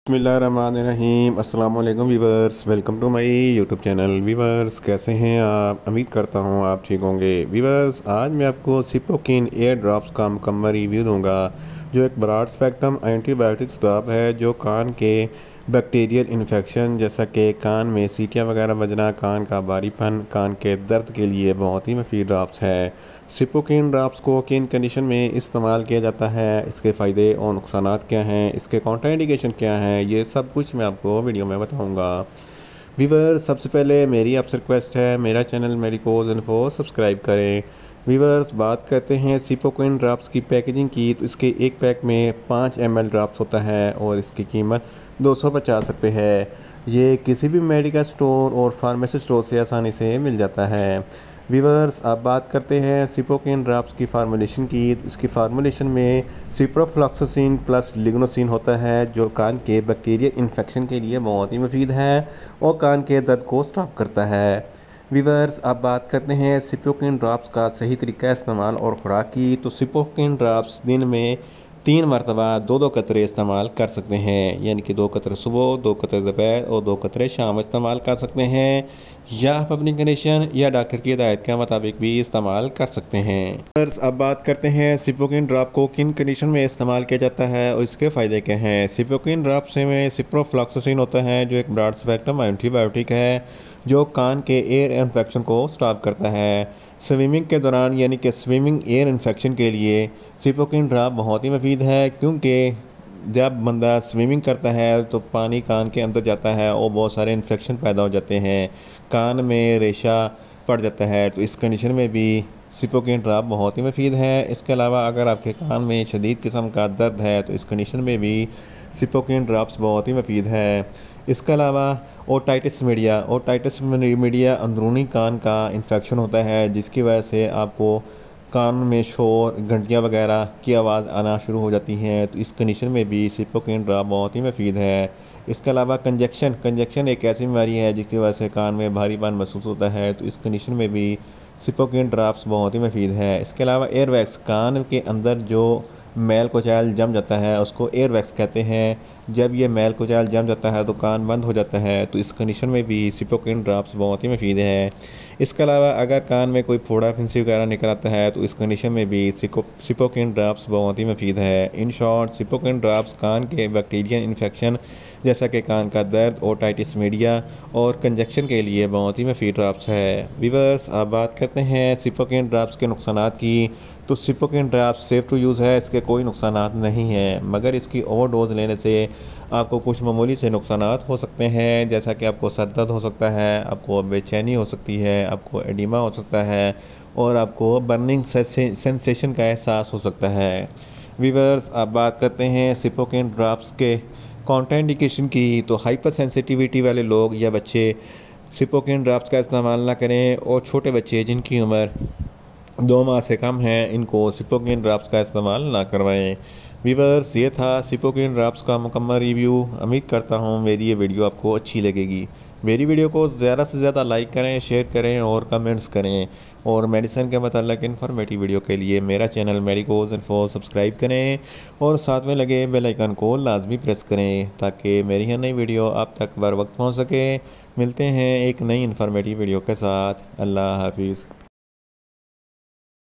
बिस्मिल्लाहिर्रहमानिर्रहीम अस्सलाम वालेकुम viewers, welcome to my YouTube channel. Viewers, कैसे हैं आप? उम्मीद करता हूं आप ठीक होंगे। वीवर्स, आज मैं आपको सिप्रोकिन एयर ड्रॉप्स का मुकम्मल रिव्यू दूंगा, जो एक ब्रॉड स्पेक्ट्रम एंटीबायोटिक्स ड्रॉप है जो कान के बैक्टीरियल इन्फेक्शन जैसा कि कान में सीटियाँ वगैरह बजना, कान का भारीपन, कान के दर्द के लिए बहुत ही मुफीद ड्रॉप्स है। सिप्रोकिन ड्रॉप्स को किन कंडीशन में इस्तेमाल किया जाता है, इसके फ़ायदे और नुकसान क्या हैं, इसके कॉन्ट्राइंडिकेशन क्या हैं, ये सब कुछ मैं आपको वीडियो में बताऊंगा। वीवर, सबसे पहले मेरी आपसे रिक्वेस्ट है, मेरा चैनल मेडिकोज इन्फो सब्सक्राइब करें। वीवर्स, बात करते हैं सिप्रोकिन ड्रॉप्स की पैकेजिंग की, तो इसके एक पैक में 5 ml ड्रॉप्स होता है और इसकी कीमत 250 रुपये है। ये किसी भी मेडिकल स्टोर और फार्मेसी स्टोर से आसानी से मिल जाता है। वीवर्स, अब बात करते हैं सिप्रोकिन ड्रॉप्स की फार्मूलेशन की। इसकी फार्मूलेशन में सिप्रोफ्लॉक्सासिन प्लस लिग्नोसिन होता है, जो कान के बैक्टीरियल इन्फेक्शन के लिए बहुत ही मुफीद है और कान के दर्द को स्टॉप करता है। वीवर्स, अब बात करते हैं सिप्रोकिन ड्रॉप्स का सही तरीका इस्तेमाल और खुराक की। तो सिप्रोकिन ड्रॉप्स दिन में 3 मरतबा 2-2 कतरे इस्तेमाल कर सकते हैं, यानी कि 2 कतरे सुबह, 2 कतरे दोपहर और 2 कतरे शाम इस्तेमाल कर सकते हैं, या आप अपनी कंडीशन या डॉक्टर की हिदायत के मुताबिक भी इस्तेमाल कर सकते हैं। अब बात करते हैं सिप्रोकिन ड्रॉप को किन कंडीशन में इस्तेमाल किया जाता है और इसके फ़ायदे क्या हैं। सिप्रोकिन ड्रॉप से में सिप्रोफ्लॉक्सासिन होता है, जो एक ब्रॉड स्पेक्ट्रम एंटीबायोटिक है जो कान के एयर इन्फेक्शन को स्टॉप करता है। स्विमिंग के दौरान, यानी कि स्विमिंग एयर इन्फेक्शन के लिए सिप्रोकिन ड्रॉप बहुत ही मुफीद है, क्योंकि जब बंदा स्विमिंग करता है तो पानी कान के अंदर जाता है और बहुत सारे इन्फेक्शन पैदा हो जाते हैं, कान में रेशा पड़ जाता है। तो इस कंडीशन में भी सिप्रोकिन ड्रॉप बहुत ही मुफीद है। इसके अलावा अगर आपके कान में शदीद किस्म का दर्द है तो इस कंडीशन में भी सिप्रोकिन ड्रॉप्स बहुत ही मुफीद है। इसके अलावा ओटाइटिस मीडिया अंदरूनी कान का इन्फेक्शन होता है, जिसकी वजह से आपको कान में शोर, घंटियाँ वगैरह की आवाज़ आना शुरू हो जाती हैं। तो इस कंडीशन में भी सिप्रोकिन ड्रॉप बहुत ही मुफीद है। इसके अलावा कंजक्शन एक ऐसी बीमारी है जिसकी वजह से कान में भारीपन महसूस होता है, तो इस कंडीशन में भी सिप्रोकिन ड्रॉप्स बहुत ही मुफीद है। इसके अलावा एयरवैक्स, कान के अंदर जो मैल कुचैल जम जाता है उसको एयरवैक्स कहते हैं। जब ये मैल कुचैल जम जाता है तो कान बंद हो जाता है, तो इस कंडीशन में भी सिप्रोकिन ड्रॉप्स बहुत ही मुफीद है। इसके अलावा अगर कान में कोई फोड़ा फिंसी वगैरह निकल आता है तो इस कंडीशन में भी सिप्रोकिन ड्रॉप्स बहुत ही मुफीद है। इन शॉर्ट, सिप्रोकिन ड्रॉप्स कान के बैक्टीरियल इन्फेक्शन जैसा कि कान का दर्द, ओटाइटिस मीडिया और कंजक्शन के लिए बहुत ही मुफीद ड्रॉप्स है। वीवर्स, अब बात करते हैं सिप्रोकिन ड्रॉप्स के नुकसानात की। तो सिप्रोकिन ड्रॉप्स सेफ़ टू यूज़ है, इसके कोई नुकसानात नहीं हैं, मगर इसकी ओवरडोज लेने से आपको कुछ मामूली से नुकसानात हो सकते हैं, जैसा कि आपको सर दर्द हो सकता है, आपको बेचैनी हो सकती है, आपको एडिमा हो सकता है और आपको बर्निंग सेंसेशन का एहसास हो सकता है। वीवर्स, अब बात करते हैं सिप्रोकिन ड्रॉप्स के कॉन्ट्राइंडिकेशन की। तो हाइपर सेंसिटिविटी वाले लोग या बच्चे सिप्रोकिन ड्रॉप्स का इस्तेमाल ना करें, और छोटे बच्चे जिनकी उम्र 2 माह से कम है, इनको सिप्रोकिन ड्रॉप्स का इस्तेमाल ना करवाएं। वीवर्स, ये था सिप्रोकिन ड्रॉप्स का मुकम्मल रिव्यू। उम्मीद करता हूँ मेरी ये वीडियो आपको अच्छी लगेगी। मेरी वीडियो को ज़्यादा से ज़्यादा लाइक करें, शेयर करें और कमेंट्स करें, और मेडिसिन के मतलब इन्फॉर्मेटिव वीडियो के लिए मेरा चैनल मेडिकोज इन्फो सब्सक्राइब करें और साथ में लगे बेल आइकन को लाजमी प्रेस करें, ताकि मेरी हर नई वीडियो आप तक बर वक्त पहुँच सके। मिलते हैं एक नई इन्फॉर्मेटिव वीडियो के साथ। अल्लाह हाफिज़।